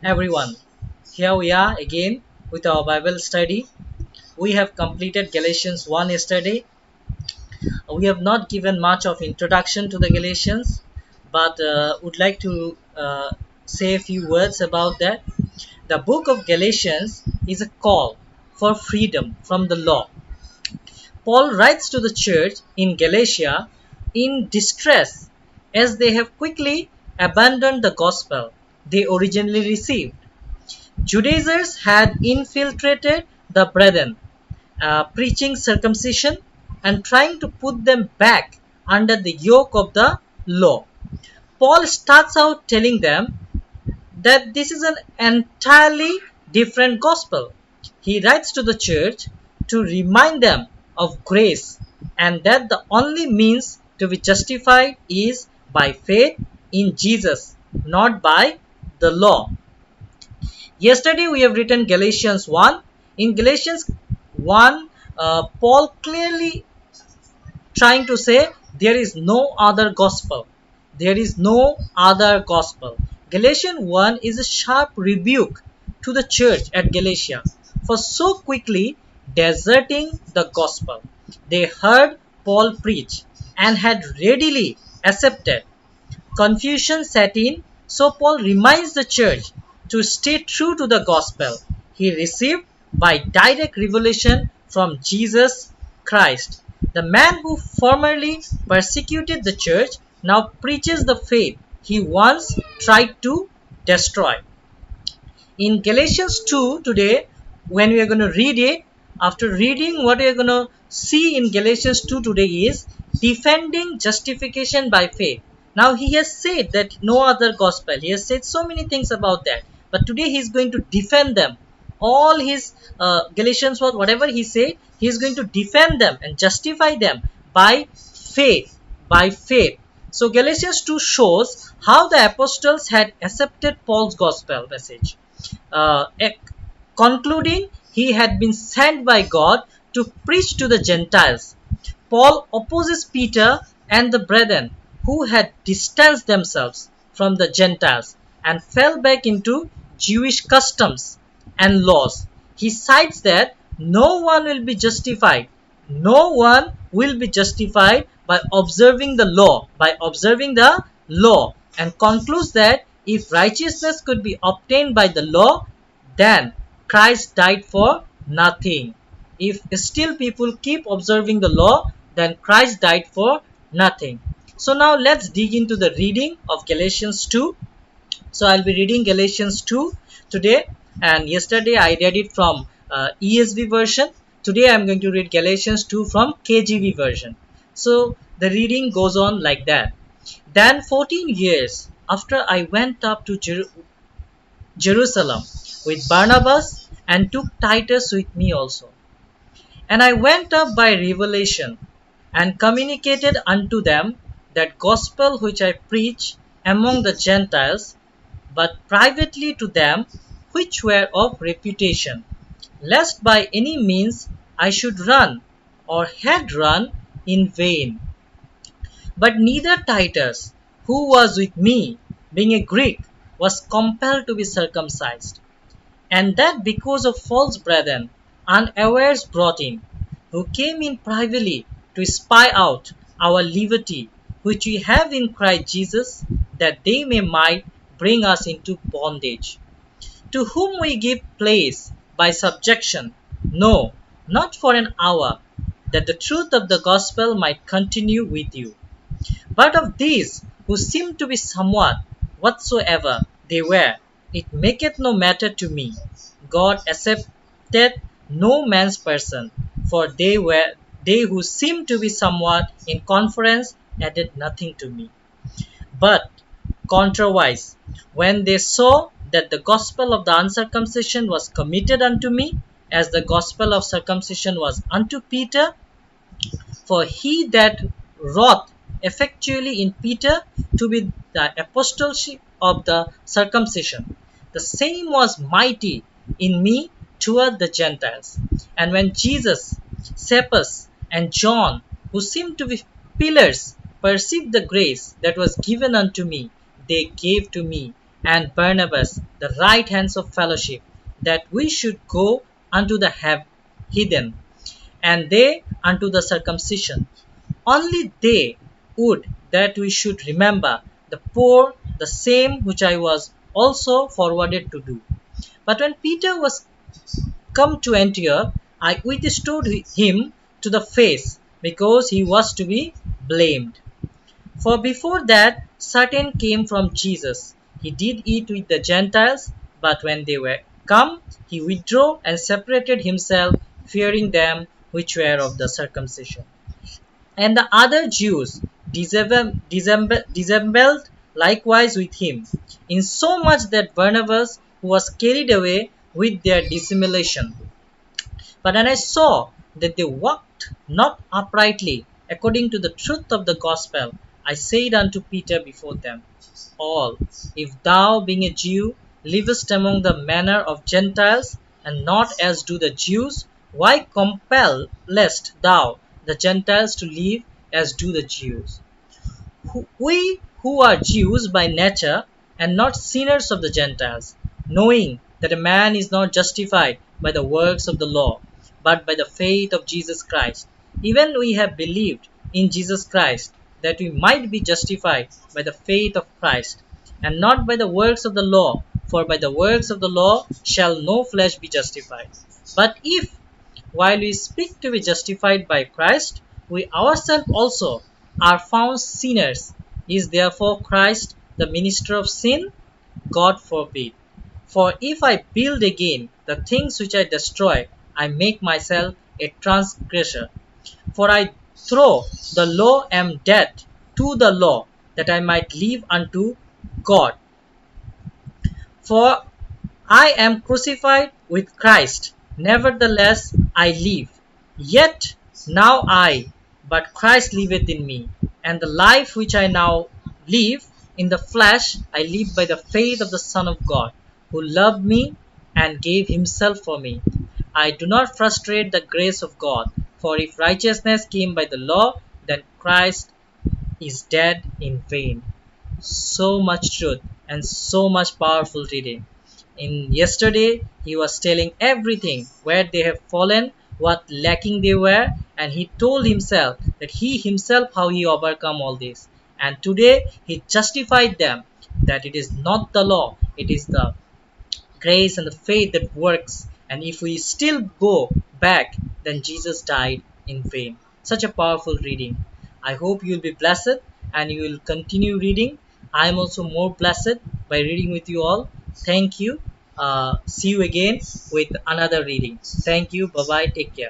everyone. Here we are again with our Bible study. We have completed Galatians 1 yesterday. We have not given much of introduction to the Galatians, but would like to say a few words about that. The book of Galatians is a call for freedom from the law. Paul writes to the church in Galatia in distress as they have quickly abandoned the gospel they originally received. Judaizers had infiltrated the brethren, preaching circumcision and trying to put them back under the yoke of the law. Paul starts out telling them that this is an entirely different gospel. He writes to the church to remind them of grace and that the only means to be justified is by faith in Jesus, not by the law. Yesterday we have written Galatians 1. In Galatians 1, Paul clearly trying to say there is no other gospel. There is no other gospel. Galatians 1 is a sharp rebuke to the church at Galatia for so quickly deserting the gospel. They heard Paul preach and had readily accepted. Confusion set in, so Paul reminds the church to stay true to the gospel he received by direct revelation from Jesus Christ. The man who formerly persecuted the church now preaches the faith he once tried to destroy. In Galatians 2 today, when we are going to read it, after reading what we are going to see in Galatians 2 today is defending justification by faith. Now he has said that no other gospel. He has said so many things about that. But today he is going to defend them. All his Galatians, whatever he said, he is going to defend them and justify them by faith. By faith. So Galatians 2 shows how the apostles had accepted Paul's gospel message. Concluding, he had been sent by God to preach to the Gentiles. Paul opposes Peter and the brethren who had distanced themselves from the Gentiles and fell back into Jewish customs and laws. He cites that no one will be justified. No one will be justified by observing the law, and concludes that if righteousness could be obtained by the law, then Christ died for nothing. If still people keep observing the law, then Christ died for nothing. So now let's dig into the reading of Galatians 2. So I'll be reading Galatians 2 today, and yesterday I read it from ESV version. Today I'm going to read Galatians 2 from KJV version. So the reading goes on like that. Then 14 years after I went up to Jerusalem with Barnabas and took Titus with me also. And I went up by revelation and communicated unto them that gospel which I preach among the Gentiles, but privately to them which were of reputation, lest by any means I should run or had run in vain. But neither Titus, who was with me, being a Greek, was compelled to be circumcised, and that because of false brethren, unawares brought in, who came in privily to spy out our liberty, which we have in Christ Jesus, that they might bring us into bondage. To whom we give place by subjection, no, not for an hour, that the truth of the gospel might continue with you. But of these who seemed to be somewhat, whatsoever they were, it maketh no matter to me. God accepteth no man's person, for they who seemed to be somewhat in conference added nothing to me. But contrariwise, when they saw that the gospel of the uncircumcision was committed unto me, as the gospel of circumcision was unto Peter, for he that wrought effectually in Peter to be the apostleship of the circumcision, the same was mighty in me toward the Gentiles. And when Jesus, Cephas, and John, who seemed to be pillars, perceived the grace that was given unto me, they gave to me and Barnabas the right hands of fellowship, that we should go unto the heathen, and they unto the circumcision. Only they would that we should remember the poor, the same which I was also forwarded to do. But when Peter was come to Antioch, I withstood him to the face, because he was to be blamed. For before that, certain came from Jesus. He did eat with the Gentiles, but when they were come, he withdrew and separated himself, fearing them which were of the circumcision. And the other Jews dissembled likewise with him, insomuch that Barnabas was carried away with their dissimulation. But when I saw that they walked not uprightly according to the truth of the gospel, I said unto Peter before them all, if thou, being a Jew, livest among the manner of Gentiles, and not as do the Jews, why compellest thou the Gentiles to live as do the Jews? We who are Jews by nature, and not sinners of the Gentiles, knowing that a man is not justified by the works of the law, but by the faith of Jesus Christ. Even we have believed in Jesus Christ, that we might be justified by the faith of Christ, and not by the works of the law, for by the works of the law shall no flesh be justified. But if, while we speak to be justified by Christ, we ourselves also are found sinners, is therefore Christ the minister of sin? God forbid. For if I build again the things which I destroy, I make myself a transgressor. For I through the law am dead to the law, that I might live unto God. For I am crucified with Christ, nevertheless I live. Yet now I, but Christ liveth in me. And the life which I now live in the flesh, I live by the faith of the Son of God, who loved me and gave himself for me. I do not frustrate the grace of God, for if righteousness came by the law, then Christ is dead in vain. So much truth and so much powerful reading. In yesterday, he was telling everything where they have fallen, what lacking they were, and he told himself that he himself how he overcome all this. And today he justified them that it is not the law, it is the grace and the faith that works. And if we still go back, then Jesus died in vain. Such a powerful reading. I hope you will be blessed and you will continue reading. I am also more blessed by reading with you all. Thank you. See you again with another reading. Thank you. Bye bye. Take care.